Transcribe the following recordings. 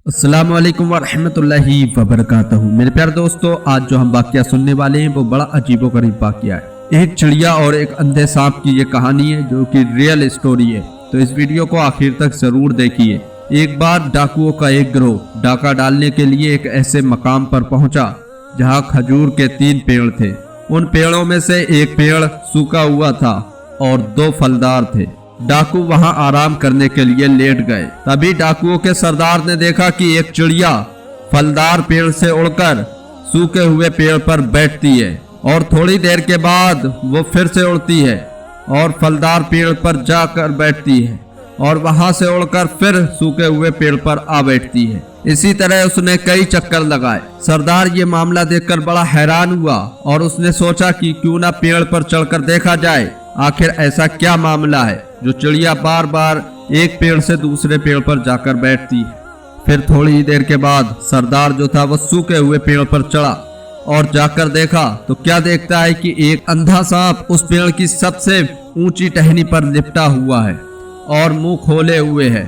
अस्सलाम वालेकुम वरहमतुल्लाहि वबरकातुहू। मेरे प्यारे दोस्तों, आज जो हम वाकया सुनने वाले हैं वो बड़ा अजीबोगरीब वाकया है। एक चिड़िया और एक अंधे सांप की ये कहानी है जो कि रियल स्टोरी है। तो इस वीडियो को आखिर तक जरूर देखिए। एक बार डाकुओं का एक गिरोह डाका डालने के लिए एक ऐसे मकाम पर पहुंचा जहां खजूर के 3 पेड़ थे। उन पेड़ों में से एक पेड़ सूखा हुआ था और 2 फलदार थे। डाकू वहां आराम करने के लिए लेट गए। तभी डाकुओं के सरदार ने देखा कि एक चिड़िया फलदार पेड़ से उड़कर सूखे हुए पेड़ पर बैठती है और थोड़ी देर के बाद वो फिर से उड़ती है और फलदार पेड़ पर जाकर बैठती है और वहां से उड़कर फिर सूखे हुए पेड़ पर आ बैठती है। इसी तरह उसने कई चक्कर लगाए। सरदार ये मामला देखकर बड़ा हैरान हुआ और उसने सोचा कि क्यों ना पेड़ पर चढ़कर देखा जाए, आखिर ऐसा क्या मामला है जो चिड़िया बार बार एक पेड़ से दूसरे पेड़ पर जाकर बैठती है। फिर थोड़ी ही देर के बाद सरदार जो था वो सूखे हुए पेड़ पर चढ़ा और जाकर देखा तो क्या देखता है कि एक अंधा सांप उस पेड़ की सबसे ऊंची टहनी पर लिपटा हुआ है और मुंह खोले हुए है।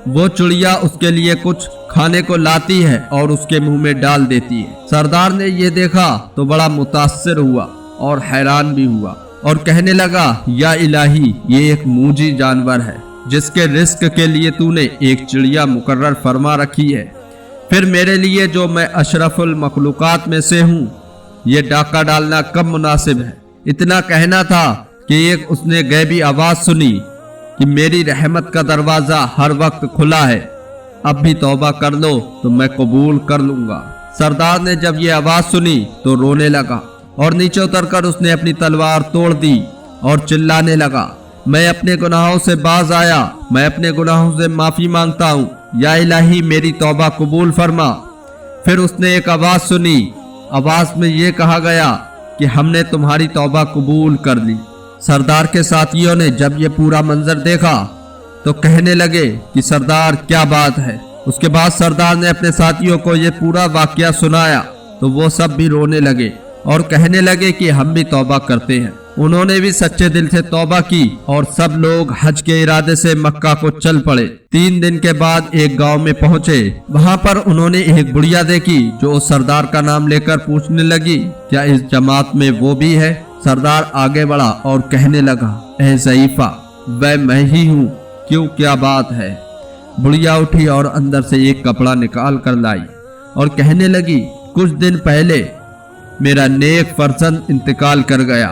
वो चिड़िया उसके लिए कुछ खाने को लाती है और उसके मुंह में डाल देती है। सरदार ने ये देखा तो बड़ा मुतासिर हुआ और हैरान भी हुआ और कहने लगा, या इलाही, ये एक मूजी जानवर है जिसके रिस्क के लिए तूने एक चिड़िया मुकर्रर फरमा रखी है। फिर मेरे लिए जो मैं अशरफुल मखलूकात में से हूँ, ये डाका डालना कब मुनासिब है। इतना कहना था कि एक उसने गैबी आवाज सुनी कि मेरी रहमत का दरवाजा हर वक्त खुला है, अब भी तौबा कर लो तो मैं कबूल कर लूंगा। सरदार ने जब ये आवाज सुनी तो रोने लगा और नीचे उतरकर उसने अपनी तलवार तोड़ दी और चिल्लाने लगा, मैं अपने गुनाहों से बाज आया, मैं अपने गुनाहों से माफी मांगता हूँ, या इलाही मेरी तौबा कबूल फरमा। फिर उसने एक आवाज सुनी। आवाज में ये कहा गया कि हमने तुम्हारी तौबा कबूल कर ली। सरदार के साथियों ने जब ये पूरा मंजर देखा तो कहने लगे कि सरदार क्या बात है। उसके बाद सरदार ने अपने साथियों को ये पूरा वाकया सुनाया तो वो सब भी रोने लगे और कहने लगे कि हम भी तौबा करते हैं। उन्होंने भी सच्चे दिल से तौबा की और सब लोग हज के इरादे से मक्का को चल पड़े। 3 दिन के बाद एक गांव में पहुंचे। वहां पर उन्होंने एक बुढ़िया देखी जो उस सरदार का नाम लेकर पूछने लगी, क्या इस जमात में वो भी है। सरदार आगे बढ़ा और कहने लगा, ए ज़ईफा, वह मैं ही हूँ, क्यों, क्या बात है। बुढ़िया उठी और अंदर से एक कपड़ा निकाल कर लाई और कहने लगी, कुछ दिन पहले मेरा नेक फर्जंद इंतकाल कर गया,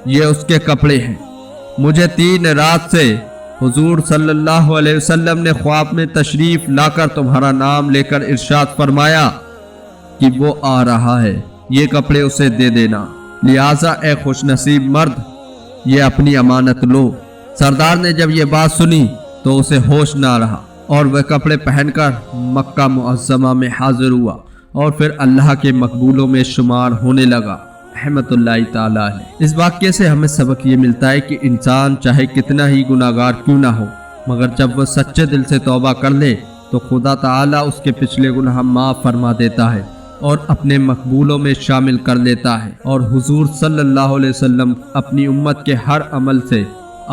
ये उसके कपड़े हैं। मुझे 3 रात से हुजूर सल्लल्लाहु अलैहि वसल्लम ने ख्वाब में तशरीफ लाकर तुम्हारा नाम लेकर इरशाद फरमाया कि वो आ रहा है, ये कपड़े उसे दे देना। लिहाजा ए खुशनसीब मर्द, ये अपनी अमानत लो। सरदार ने जब ये बात सुनी तो उसे होश ना रहा और वह कपड़े पहनकर मक्का मुअज़्ज़मा में हाजिर हुआ और फिर अल्लाह के मकबूलों में शुमार होने लगा रहमतुल्लाहि ताला अलैह। इस वाक़ये से हमें सबक ये मिलता है कि इंसान चाहे कितना ही गुनाहगार क्यों ना हो, मगर जब वह सच्चे दिल से तौबा कर ले तो खुदा ताला उसके पिछले गुनाह माफ़ फरमा देता है और अपने मकबूलों में शामिल कर लेता है। और हुजूर सल्लल्लाहु अलैहि वसल्लम अपनी उम्मत के हर अमल से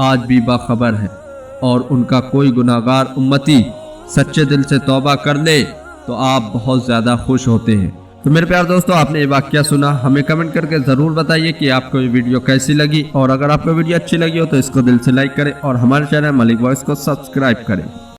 आज भी बाखबर है और उनका कोई गुनाहगार उम्मती सच्चे दिल से तौबा कर ले तो आप बहुत ज़्यादा खुश होते हैं। तो मेरे प्यारे दोस्तों, आपने ये वाकया सुना, हमें कमेंट करके ज़रूर बताइए कि आपको ये वीडियो कैसी लगी। और अगर आपको वीडियो अच्छी लगी हो तो इसको दिल से लाइक करें और हमारे चैनल मलिक वॉइस को सब्सक्राइब करें।